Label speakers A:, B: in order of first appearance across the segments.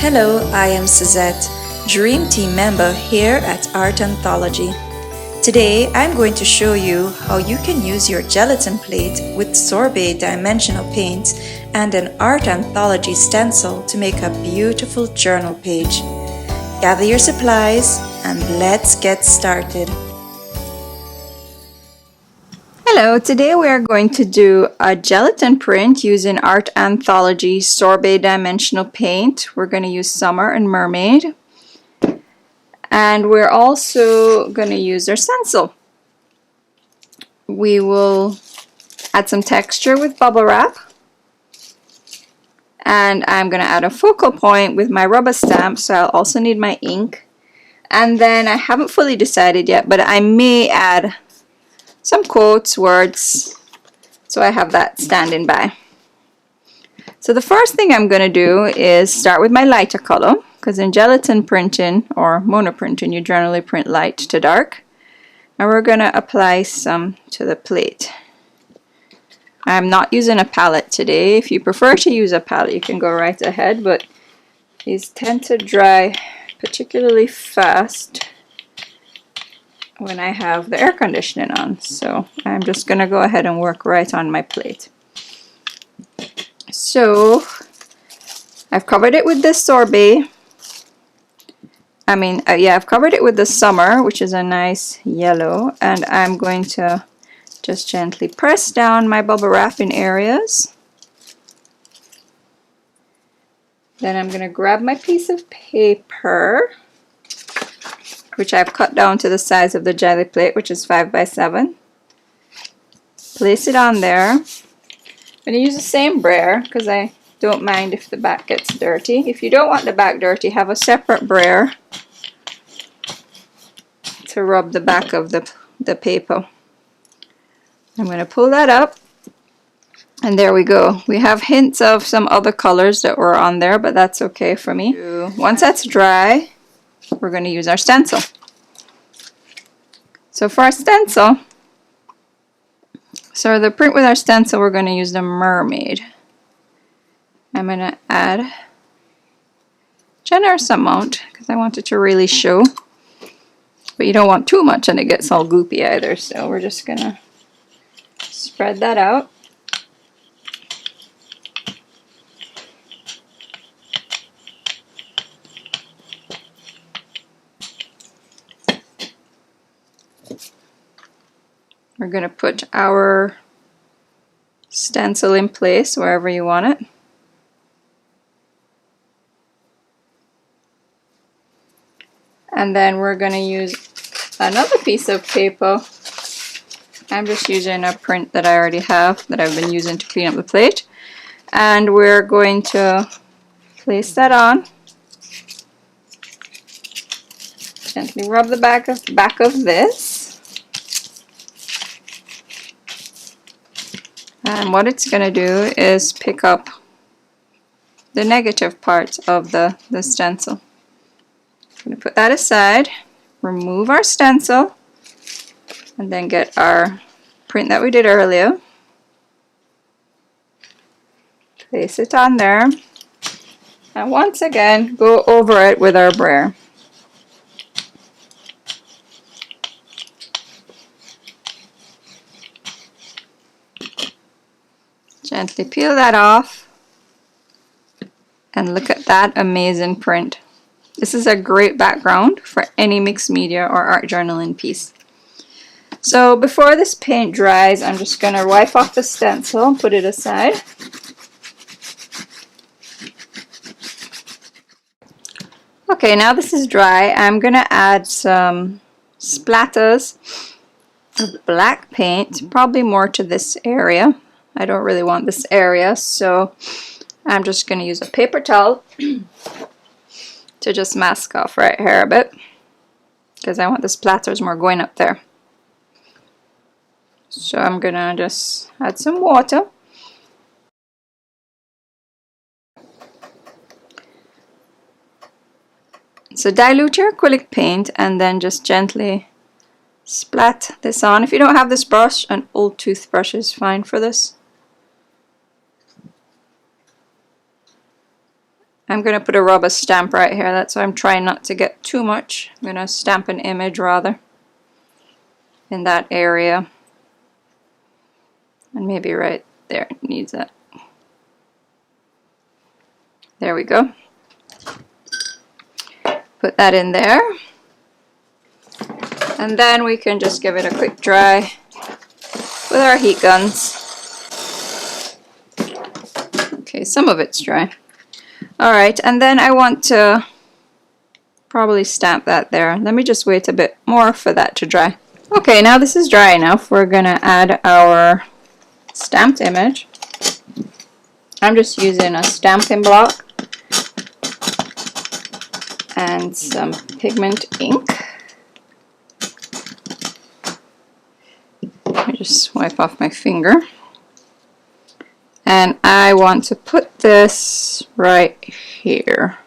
A: Hello, I am Suzette, Dream Team member here at Art Anthology. Today I'm going to show you how you can use your gelatin plate with Sorbet dimensional paint and an Art Anthology stencil to make a beautiful journal page. Gather your supplies and let's get started. Hello, today we are going to do a gelatin print using Art Anthology Sorbet dimensional paint. We're going to use Summer and Mermaid. And we're also going to use our stencil. We will add some texture with bubble wrap. And I'm going to add a focal point with my rubber stamp, so I'll also need my ink. And then I haven't fully decided yet, but I may add some quotes, words, so I have that standing by. So the first thing I'm going to do is start with my lighter color, because in gelatin printing or monoprinting you generally print light to dark. And we're going to apply some to the plate. I'm not using a palette today. If you prefer to use a palette you can go right ahead, but these tend to dry particularly fast when I have the air conditioning on, so I'm just gonna go ahead and work right on my plate. So I've covered it with this sorbet. I've covered it with the Summer, which is a nice yellow, and I'm going to just gently press down my bubble wrap in areas. Then I'm gonna grab my piece of paper, which I've cut down to the size of the jelly plate, which is 5 by 7. Place it on there. I'm going to use the same brayer because I don't mind if the back gets dirty. If you don't want the back dirty, have a separate brayer to rub the back of the paper. I'm going to pull that up, and there we go. We have hints of some other colors that were on there, but that's okay for me. Once that's dry, we're going to use our stencil. So for our stencil, the print with our stencil, we're going to use the Mermaid. I'm going to add a generous amount because I want it to really show. But you don't want too much and it gets all goopy either, so we're just going to spread that out. We're going to put our stencil in place wherever you want it. And then we're going to use another piece of paper. I'm just using a print that I already have that I've been using to clean up the plate. And we're going to place that on. Gently rub the back of this. And what it's going to do is pick up the negative part of the stencil. I'm going to put that aside, remove our stencil, and then get our print that we did earlier. Place it on there, and once again go over it with our brayer. Gently peel that off, and look at that amazing print. This is a great background for any mixed media or art journaling piece. So before this paint dries, I'm just going to wipe off the stencil and put it aside. Okay, now this is dry. I'm going to add some splatters of black paint, probably more to this area. I don't really want this area, so I'm just going to use a paper towel to just mask off right here a bit, because I want the splatters more going up there. So I'm going to just add some water. So dilute your acrylic paint and then just gently splat this on. If you don't have this brush, an old toothbrush is fine for this. I'm going to put a rubber stamp right here. That's why I'm trying not to get too much. I'm going to stamp an image rather in that area. And maybe right there it needs that. There we go. Put that in there. And then we can just give it a quick dry with our heat guns. Okay, some of it's dry. Alright, and then I want to probably stamp that there. Let me just wait a bit more for that to dry. Okay, now this is dry enough. We're going to add our stamped image. I'm just using a stamping block and some pigment ink. Let me just wipe off my finger. And I want to put this right here.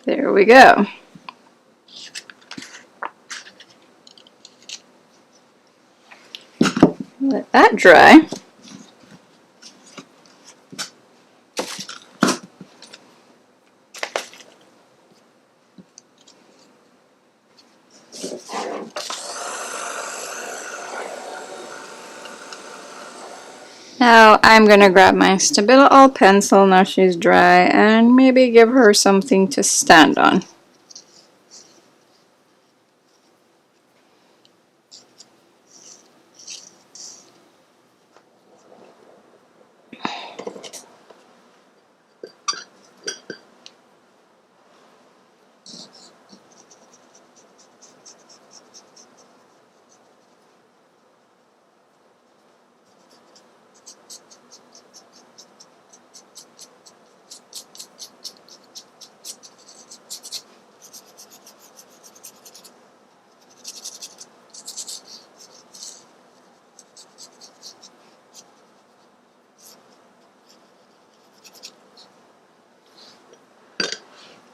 A: There we go. Let that dry. Now I'm going to grab my Stabilo pencil, now she's dry, and maybe give her something to stand on.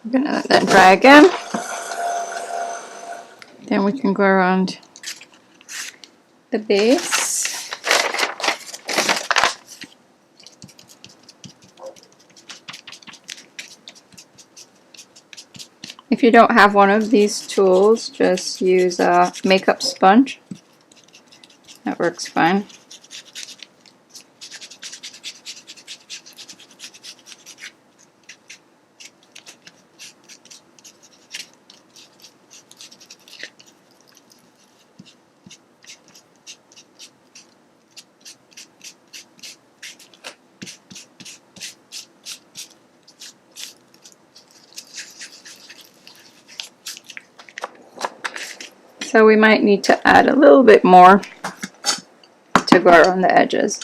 A: I'm going to let that dry again. Then we can go around the base. If you don't have one of these tools, just use a makeup sponge. That works fine. So we might need to add a little bit more to go around the edges.